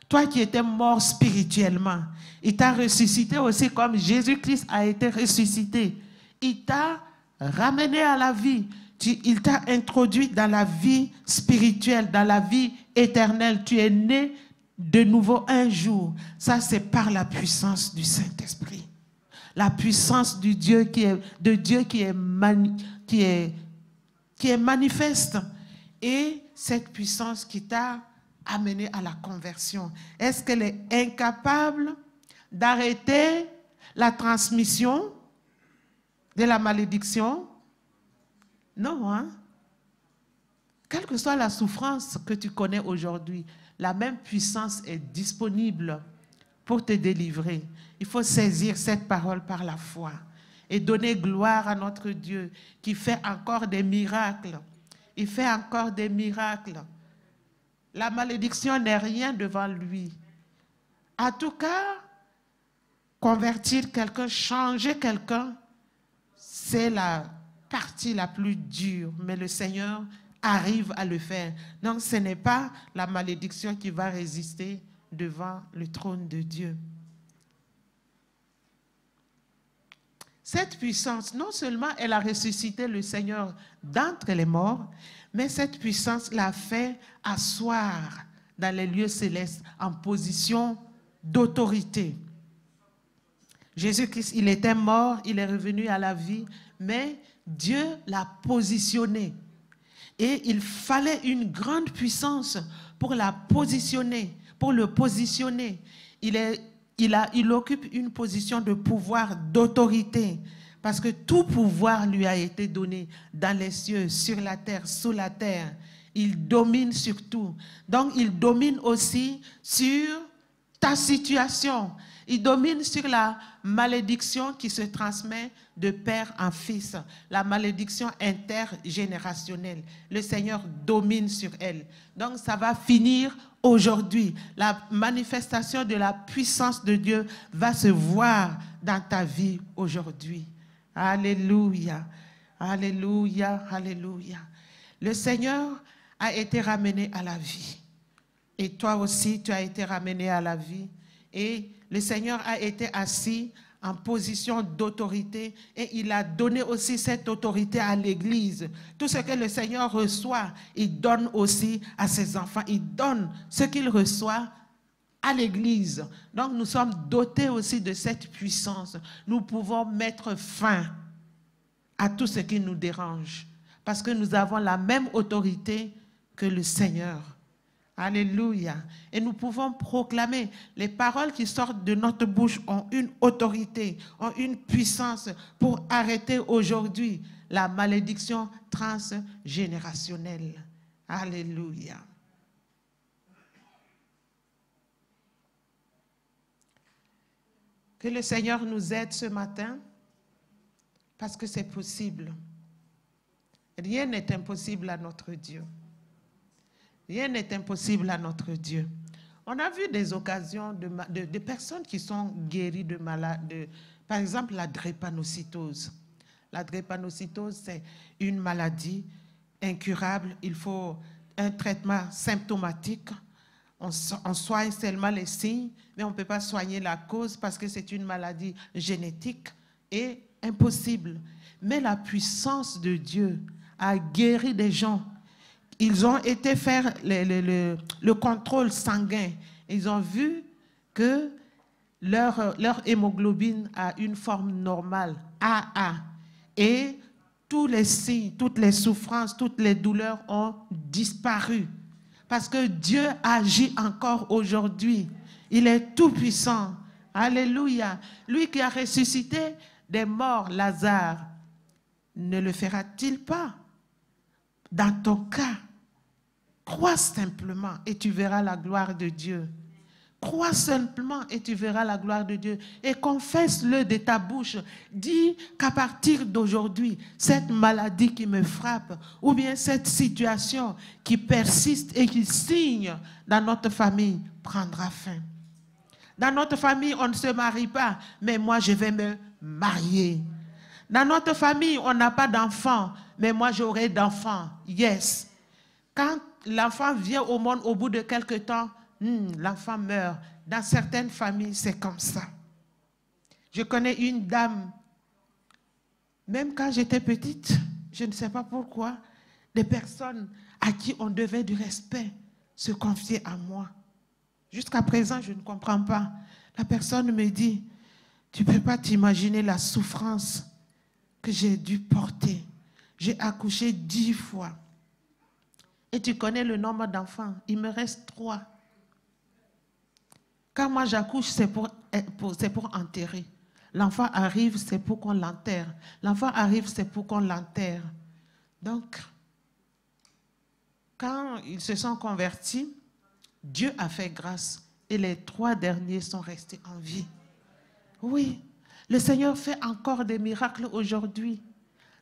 toi qui étais mort spirituellement, il t'a ressuscité aussi comme Jésus-Christ a été ressuscité. Il t'a ramené à la vie. Il t'a introduit dans la vie spirituelle, dans la vie éternelle. Tu es né de nouveau un jour. Ça, c'est par la puissance du Saint-Esprit. La puissance de Dieu qui est manifeste. Et cette puissance qui t'a amenée à la conversion? Est-ce qu'elle est incapable d'arrêter la transmission de la malédiction? Non, hein? Quelle que soit la souffrance que tu connais aujourd'hui, la même puissance est disponible pour te délivrer. Il faut saisir cette parole par la foi et donner gloire à notre Dieu qui fait encore des miracles. Il fait encore des miracles. La malédiction n'est rien devant lui. En tout cas, convertir quelqu'un, changer quelqu'un, c'est la partie la plus dure, mais le Seigneur arrive à le faire. Donc ce n'est pas la malédiction qui va résister devant le trône de Dieu. Cette puissance, non seulement elle a ressuscité le Seigneur d'entre les morts, mais cette puissance l'a fait asseoir dans les lieux célestes en position d'autorité. Jésus-Christ, il était mort, il est revenu à la vie, mais Dieu l'a positionné. Et il fallait une grande puissance pour la positionner, pour le positionner. Il occupe une position de pouvoir, d'autorité, parce que tout pouvoir lui a été donné dans les cieux, sur la terre, sous la terre. Il domine sur tout. Donc, il domine aussi sur ta situation. Il domine sur la malédiction qui se transmet de père en fils, la malédiction intergénérationnelle. Le Seigneur domine sur elle. Donc, ça va finir aujourd'hui. La manifestation de la puissance de Dieu va se voir dans ta vie aujourd'hui. Alléluia, alléluia, alléluia. Le Seigneur a été ramené à la vie. Et toi aussi, tu as été ramené à la vie. Et le Seigneur a été assis en position d'autorité et il a donné aussi cette autorité à l'Église. Tout ce que le Seigneur reçoit, il donne aussi à ses enfants. Il donne ce qu'il reçoit à l'Église. Donc nous sommes dotés aussi de cette puissance. Nous pouvons mettre fin à tout ce qui nous dérange parce que nous avons la même autorité que le Seigneur. Alléluia. Et nous pouvons proclamer les paroles qui sortent de notre bouche ont une autorité, ont une puissance pour arrêter aujourd'hui la malédiction transgénérationnelle. Alléluia. Que le Seigneur nous aide ce matin parce que c'est possible. Rien n'est impossible à notre Dieu. Rien n'est impossible à notre Dieu. On a vu des occasions de personnes qui sont guéries de maladies. Par exemple, la drépanocytose. La drépanocytose, c'est une maladie incurable. Il faut un traitement symptomatique. On soigne seulement les signes, mais on ne peut pas soigner la cause parce que c'est une maladie génétique et impossible. Mais la puissance de Dieu a guéri des gens. Ils ont été faire le contrôle sanguin. Ils ont vu que leur hémoglobine a une forme normale, AA. Et tous les signes, toutes les souffrances, toutes les douleurs ont disparu. Parce que Dieu agit encore aujourd'hui. Il est tout puissant. Alléluia. Lui qui a ressuscité des morts, Lazare, ne le fera-t-il pas? Dans ton cas, crois simplement et tu verras la gloire de Dieu. Crois simplement et tu verras la gloire de Dieu. Et confesse-le de ta bouche. Dis qu'à partir d'aujourd'hui, cette maladie qui me frappe, ou bien cette situation qui persiste et qui signe dans notre famille, prendra fin. Dans notre famille, on ne se marie pas, mais moi je vais me marier. Dans notre famille, on n'a pas d'enfants, mais moi j'aurai d'enfants. Yes. Quand l'enfant vient au monde au bout de quelque temps, l'enfant meurt. Dans certaines familles, c'est comme ça. Je connais une dame, même quand j'étais petite, je ne sais pas pourquoi, des personnes à qui on devait du respect se confier à moi. Jusqu'à présent, je ne comprends pas. La personne me dit, tu ne peux pas t'imaginer la souffrance que j'ai dû porter. J'ai accouché 10 fois. Et tu connais le nombre d'enfants. Il me reste 3. Quand moi j'accouche, c'est pour enterrer. L'enfant arrive, c'est pour qu'on l'enterre. L'enfant arrive, c'est pour qu'on l'enterre. Donc, quand ils se sont convertis, Dieu a fait grâce. Et les 3 derniers sont restés en vie. Oui, le Seigneur fait encore des miracles aujourd'hui.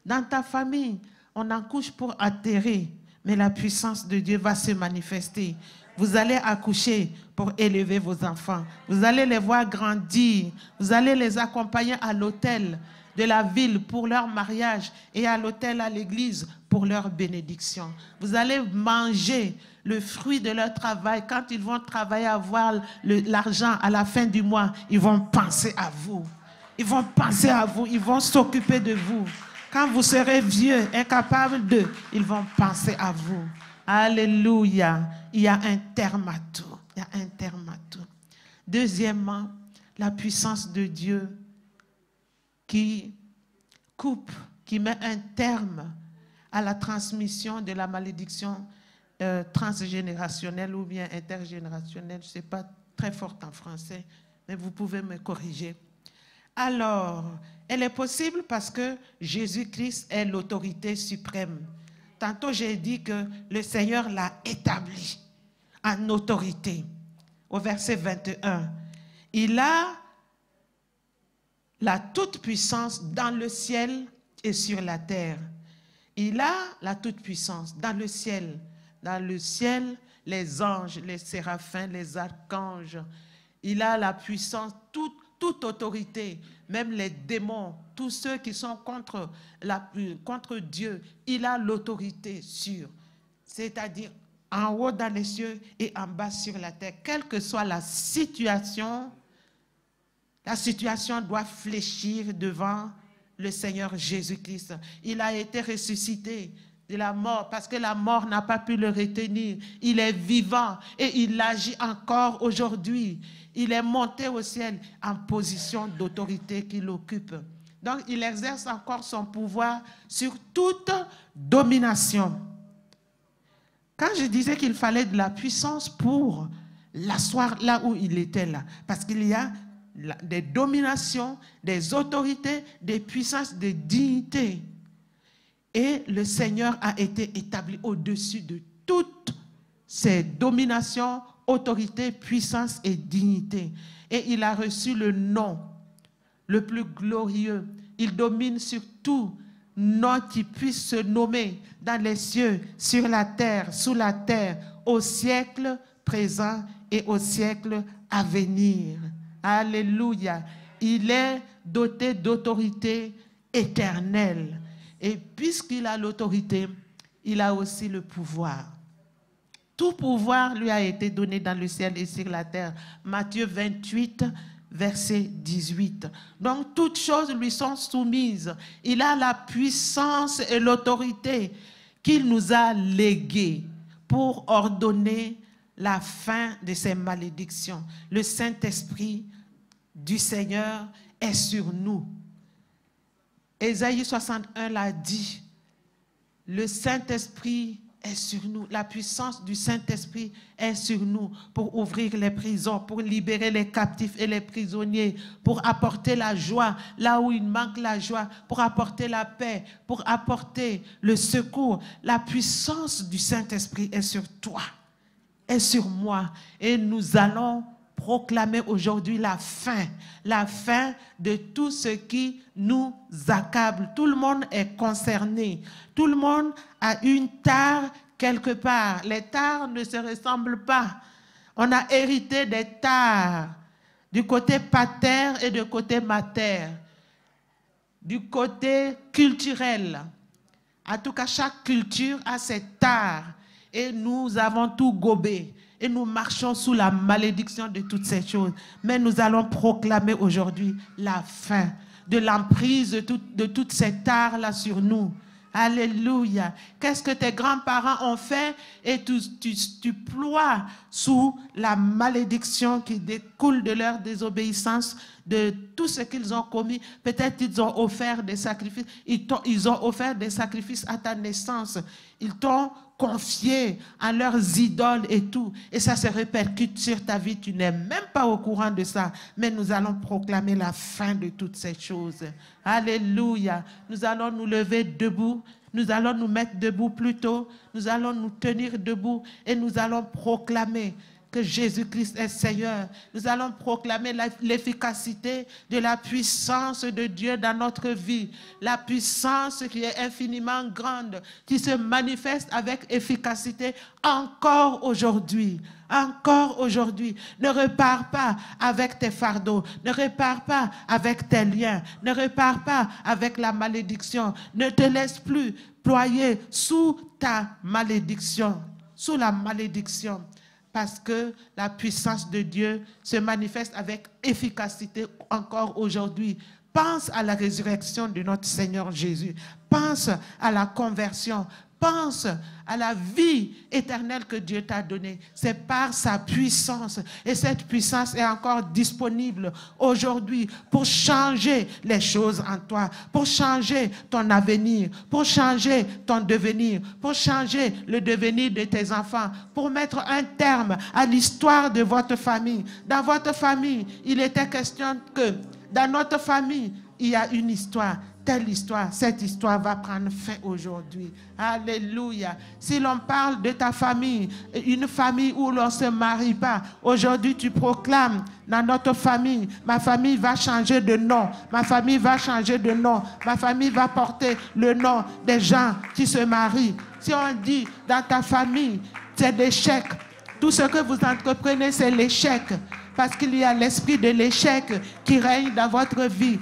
Dans ta famille, on accouche pour enterrer. Mais la puissance de Dieu va se manifester. Vous allez accoucher pour élever vos enfants. Vous allez les voir grandir. Vous allez les accompagner à l'autel de la ville pour leur mariage et à l'autel à l'église pour leur bénédiction. Vous allez manger le fruit de leur travail. Quand ils vont travailler à avoir l'argent à la fin du mois, ils vont penser à vous. Ils vont penser à vous. Ils vont s'occuper de vous. Quand vous serez vieux, incapables d'eux, ils vont penser à vous. Alléluia. Il y a un terme à tout. Il y a un terme à tout. Deuxièmement, la puissance de Dieu qui coupe, qui met un terme à la transmission de la malédiction transgénérationnelle ou bien intergénérationnelle. Je ne sais pas très forte en français, mais vous pouvez me corriger. Alors, elle est possible parce que Jésus-Christ est l'autorité suprême. Tantôt, j'ai dit que le Seigneur l'a établi en autorité. Au verset 21, il a la toute-puissance dans le ciel et sur la terre. Il a la toute-puissance dans le ciel. Dans le ciel, les anges, les séraphins, les archanges. Il a la puissance, toute autorité, même les démons, tous ceux qui sont contre Dieu, il a l'autorité sur, c'est-à-dire en haut dans les cieux et en bas sur la terre. Quelle que soit la situation doit fléchir devant le Seigneur Jésus-Christ. Il a été ressuscité de la mort parce que la mort n'a pas pu le retenir. Il est vivant et il agit encore aujourd'hui. Il est monté au ciel en position d'autorité qu'il occupe. Donc, il exerce encore son pouvoir sur toute domination. Quand je disais qu'il fallait de la puissance pour l'asseoir là où il était là, parce qu'il y a des dominations, des autorités, des puissances, des dignités. Et le Seigneur a été établi au-dessus de toutes ces dominations, autorité, puissance et dignité. Et il a reçu le nom le plus glorieux. Il domine sur tout nom qui puisse se nommer dans les cieux, sur la terre, sous la terre, au siècle présent et au siècle à venir. Alléluia. Il est doté d'autorité éternelle. Et puisqu'il a l'autorité, il a aussi le pouvoir. Tout pouvoir lui a été donné dans le ciel et sur la terre. Matthieu 28, verset 18. Donc, toutes choses lui sont soumises. Il a la puissance et l'autorité qu'il nous a léguées pour ordonner la fin de ces malédictions. Le Saint-Esprit du Seigneur est sur nous. Ésaïe 61 l'a dit. Le Saint-Esprit est sur nous. La puissance du Saint-Esprit est sur nous pour ouvrir les prisons, pour libérer les captifs et les prisonniers, pour apporter la joie là où il manque la joie, pour apporter la paix, pour apporter le secours. La puissance du Saint-Esprit est sur toi, est sur moi. Et nous allons proclamer aujourd'hui la fin de tout ce qui nous accable. Tout le monde est concerné. Tout le monde a une tare quelque part. Les tares ne se ressemblent pas. On a hérité des tares du côté pater et du côté mater, du côté culturel. En tout cas, chaque culture a ses tares et nous avons tout gobé. Et nous marchons sous la malédiction de toutes ces choses. Mais nous allons proclamer aujourd'hui la fin de l'emprise de toutes ces tares-là sur nous. Alléluia. Qu'est-ce que tes grands-parents ont fait et tu ploies sous la malédiction qui découle de leur désobéissance, de tout ce qu'ils ont commis. Peut-être ils ont offert des sacrifices. Ils ont offert des sacrifices à ta naissance. Ils t'ont confié à leurs idoles et tout. Et ça se répercute sur ta vie. Tu n'es même pas au courant de ça. Mais nous allons proclamer la fin de toutes ces choses. Alléluia. Nous allons nous lever debout. Nous allons nous mettre debout plutôt. Nous allons nous tenir debout et nous allons proclamer que Jésus-Christ est Seigneur. Nous allons proclamer l'efficacité de la puissance de Dieu dans notre vie. La puissance qui est infiniment grande, qui se manifeste avec efficacité encore aujourd'hui. Encore aujourd'hui. Ne repars pas avec tes fardeaux. Ne repars pas avec tes liens. Ne repars pas avec la malédiction. Ne te laisse plus ployer sous ta malédiction. Sous la malédiction. Parce que la puissance de Dieu se manifeste avec efficacité encore aujourd'hui. Pense à la résurrection de notre Seigneur Jésus. Pense à la conversion. Pense à la vie éternelle que Dieu t'a donnée. C'est par sa puissance. Et cette puissance est encore disponible aujourd'hui pour changer les choses en toi, pour changer ton avenir, pour changer ton devenir, pour changer le devenir de tes enfants, pour mettre un terme à l'histoire de votre famille. Dans votre famille, il était question que dans notre famille, il y a une histoire. Telle histoire, cette histoire va prendre fin aujourd'hui. Alléluia. Si l'on parle de ta famille, une famille où l'on ne se marie pas, aujourd'hui tu proclames dans notre famille, ma famille va changer de nom, ma famille va changer de nom, ma famille va porter le nom des gens qui se marient. Si on dit dans ta famille, c'est l'échec, tout ce que vous entreprenez, c'est l'échec, parce qu'il y a l'esprit de l'échec qui règne dans votre vie.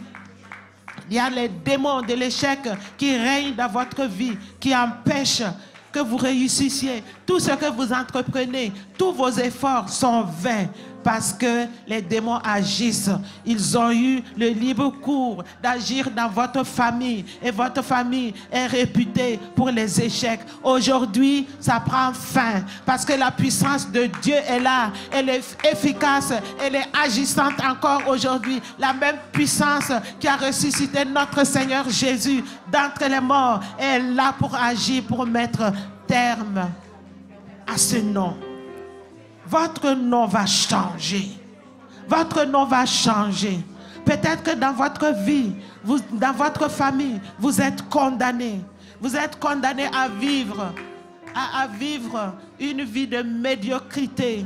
Il y a les démons de l'échec qui règnent dans votre vie, qui empêchent que vous réussissiez. Tout ce que vous entreprenez, tous vos efforts sont vains parce que les démons agissent. Ils ont eu le libre cours d'agir dans votre famille et votre famille est réputée pour les échecs. Aujourd'hui, ça prend fin parce que la puissance de Dieu est là. Elle est efficace, elle est agissante encore aujourd'hui. La même puissance qui a ressuscité notre Seigneur Jésus d'entre les morts est là pour agir, pour mettre terme à ce nom. Votre nom va changer. Votre nom va changer. Peut-être que dans votre vie, dans votre famille, vous êtes condamné. Vous êtes condamné à vivre une vie de médiocrité.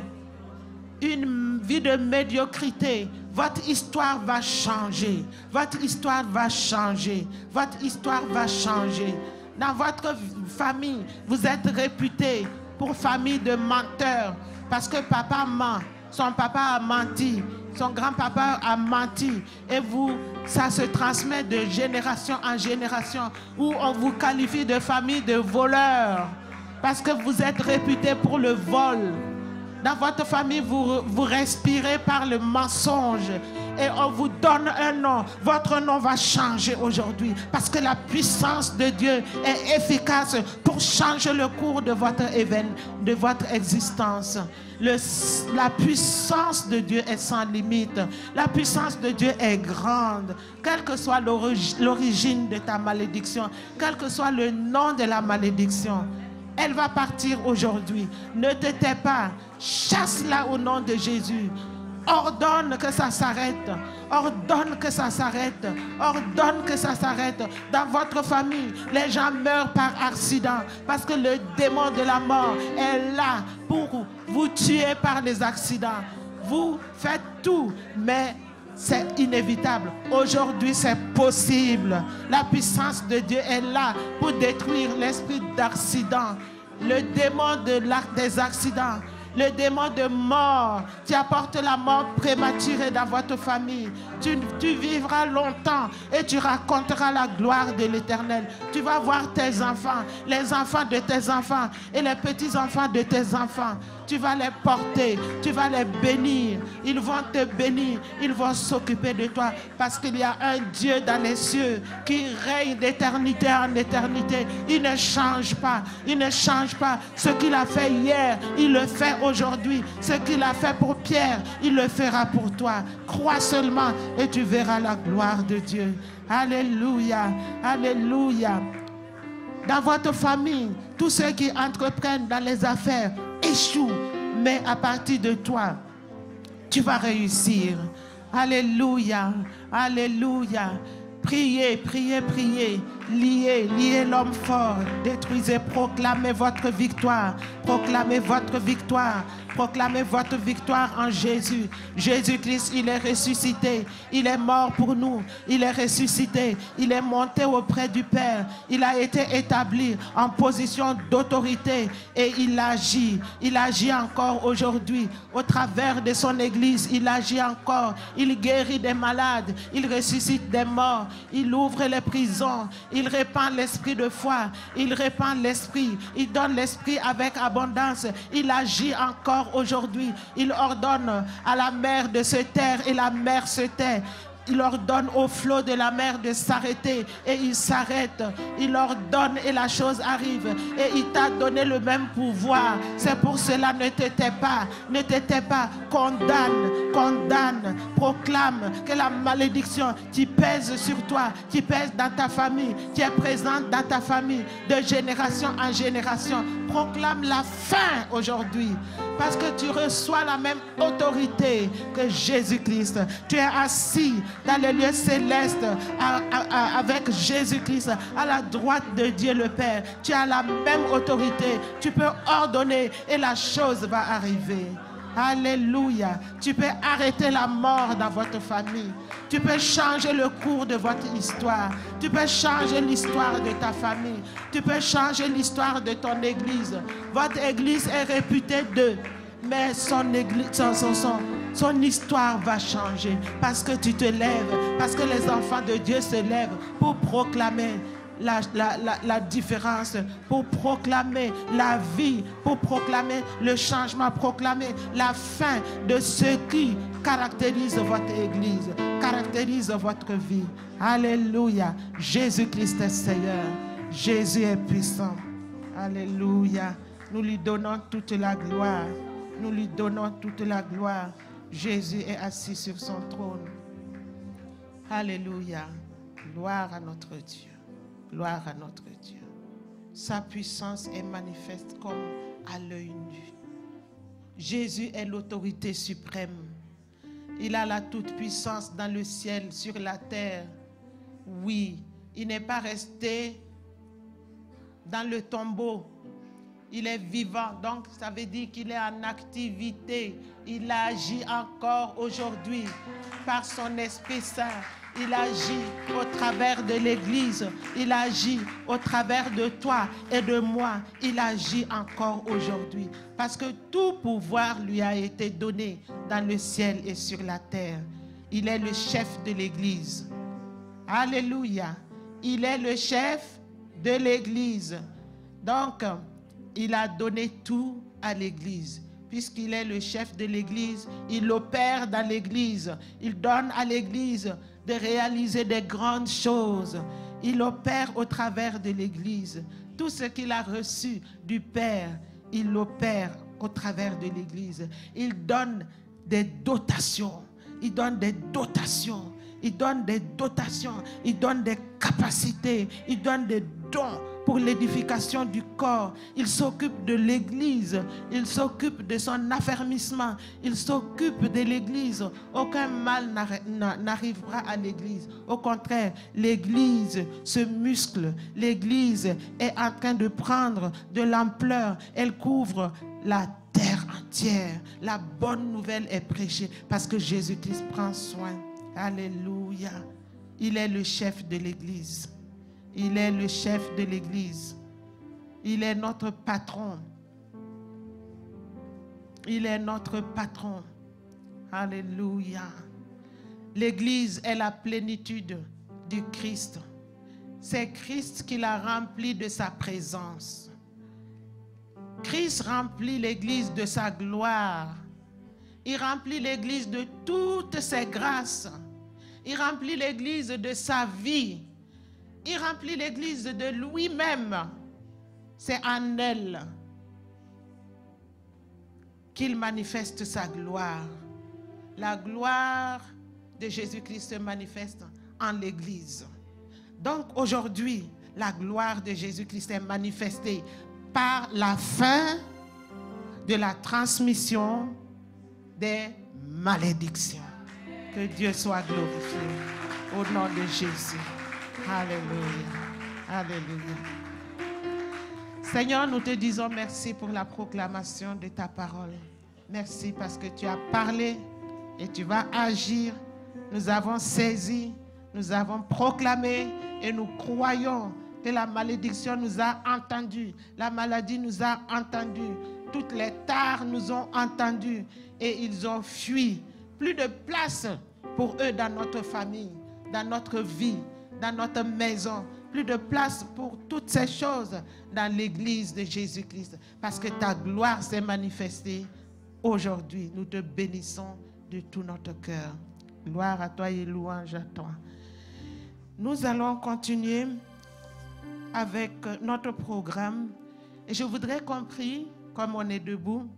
Une vie de médiocrité. Votre histoire va changer. Votre histoire va changer. Votre histoire va changer. Dans votre famille, vous êtes réputé pour famille de menteurs. Parce que papa ment, son papa a menti, son grand-papa a menti. Et vous, ça se transmet de génération en génération, où on vous qualifie de famille de voleurs. Parce que vous êtes réputé pour le vol. Dans votre famille, vous respirez par le mensonge. Et on vous donne un nom. Votre nom va changer aujourd'hui. Parce que la puissance de Dieu est efficace pour changer le cours de votre événement, de votre existence. La puissance de Dieu est sans limite. La puissance de Dieu est grande. Quelle que soit l'origine de ta malédiction, quel que soit le nom de la malédiction, elle va partir aujourd'hui. Ne te tais pas. Chasse-la au nom de Jésus. Ordonne que ça s'arrête. Ordonne que ça s'arrête. Ordonne que ça s'arrête. Dans votre famille, les gens meurent par accident parce que le démon de la mort est là pour vous tuer par les accidents. Vous faites tout, mais c'est inévitable. Aujourd'hui, c'est possible. La puissance de Dieu est là pour détruire l'esprit d'accident, le démon des accidents, le démon de mort qui apporte la mort prématurée dans votre famille. Tu vivras longtemps et tu raconteras la gloire de l'Éternel. Tu vas voir tes enfants, les enfants de tes enfants et les petits-enfants de tes enfants. tu vas les porter, tu vas les bénir. Ils vont te bénir, ils vont s'occuper de toi parce qu'il y a un Dieu dans les cieux qui règne d'éternité en éternité. Il ne change pas, il ne change pas. Ce qu'il a fait hier, il le fait aujourd'hui. Ce qu'il a fait pour Pierre, il le fera pour toi. Crois seulement et tu verras la gloire de Dieu. Alléluia, alléluia. Dans votre famille, tous ceux qui entreprennent dans les affaires échouent, mais à partir de toi, tu vas réussir. Alléluia, alléluia. Priez, priez, priez. Liez, liez l'homme fort. Détruisez, proclamez votre victoire. Proclamez votre victoire. Proclamez votre victoire en Jésus. Jésus-Christ, il est ressuscité. Il est mort pour nous. Il est ressuscité. Il est monté auprès du Père. Il a été établi en position d'autorité et il agit. Il agit encore aujourd'hui. Au travers de son Église, il agit encore. Il guérit des malades. Il ressuscite des morts. Il ouvre les prisons. Il répand l'esprit de foi. Il répand l'esprit. Il donne l'esprit avec abondance. Il agit encore aujourd'hui. Il ordonne à la mer de se taire et la mer se tait. Il ordonne au flot de la mer de s'arrêter et il s'arrête. Il ordonne et la chose arrive. Et il t'a donné le même pouvoir. C'est pour cela, ne t'étais pas. Condamne, condamne, proclame que la malédiction qui pèse sur toi, qui pèse dans ta famille, qui est présente dans ta famille, de génération en génération, proclame la fin aujourd'hui. Parce que tu reçois la même autorité que Jésus-Christ. Tu es assis dans les lieux célestes avec Jésus-Christ à la droite de Dieu le Père. Tu as la même autorité. Tu peux ordonner et la chose va arriver. Alléluia. Tu peux arrêter la mort dans votre famille. Tu peux changer le cours de votre histoire. Tu peux changer l'histoire de ta famille. Tu peux changer l'histoire de ton église. Votre église est réputée mais son histoire va changer parce que tu te lèves, parce que les enfants de Dieu se lèvent pour proclamer la différence, pour proclamer la vie, pour proclamer le changement, proclamer la fin de ce qui caractérise votre église, caractérise votre vie. Alléluia. Jésus-Christ est Seigneur. Jésus est puissant. Alléluia. Nous lui donnons toute la gloire. Nous lui donnons toute la gloire. Jésus est assis sur son trône. Alléluia. Gloire à notre Dieu. Gloire à notre Dieu. Sa puissance est manifeste comme à l'œil nu. Jésus est l'autorité suprême. Il a la toute-puissance dans le ciel, sur la terre. Oui, il n'est pas resté dans le tombeau. Il est vivant, donc ça veut dire qu'il est en activité. Il agit encore aujourd'hui par son Esprit Saint. Il agit au travers de l'Église. Il agit au travers de toi et de moi. Il agit encore aujourd'hui. Parce que tout pouvoir lui a été donné dans le ciel et sur la terre. Il est le chef de l'Église. Alléluia. Il est le chef de l'Église. Donc, il a donné tout à l'Église. Puisqu'il est le chef de l'Église, il opère dans l'Église. Il donne à l'Église de réaliser des grandes choses. Il opère au travers de l'Église. Tout ce qu'il a reçu du Père, il opère au travers de l'Église. Il donne des dotations. Il donne des dotations. Il donne des dotations. Il donne des capacités. Il donne des dons pour l'édification du corps. Il s'occupe de l'Église. Il s'occupe de son affermissement. Il s'occupe de l'Église. Aucun mal n'arrivera à l'Église. Au contraire, l'Église se muscle. L'Église est en train de prendre de l'ampleur. Elle couvre la terre entière. La bonne nouvelle est prêchée parce que Jésus-Christ prend soin. Alléluia. Il est le chef de l'Église. Il est le chef de l'Église. Il est notre patron. Il est notre patron. Alléluia. L'Église est la plénitude du Christ. C'est Christ qui l'a rempli de sa présence. Christ remplit l'Église de sa gloire. Il remplit l'Église de toutes ses grâces. Il remplit l'Église de sa vie. Il remplit l'Église de lui-même. C'est en elle qu'il manifeste sa gloire. La gloire de Jésus-Christ se manifeste en l'Église. Donc aujourd'hui, la gloire de Jésus-Christ est manifestée par la fin de la transmission des malédictions. Que Dieu soit glorifié au nom de Jésus. Alléluia. Alléluia. Seigneur, nous te disons merci pour la proclamation de ta parole. Merci parce que tu as parlé et tu vas agir. Nous avons saisi, nous avons proclamé et nous croyons que la malédiction nous a entendus. La maladie nous a entendus. Toutes les tares nous ont entendus et ils ont fui. Plus de place pour eux dans notre famille, dans notre vie, dans notre maison. Plus de place pour toutes ces choses dans l'église de Jésus-Christ. Parce que ta gloire s'est manifestée aujourd'hui. Nous te bénissons de tout notre cœur. Gloire à toi et louange à toi. Nous allons continuer avec notre programme. Et je voudrais qu'on prie, comme on est debout,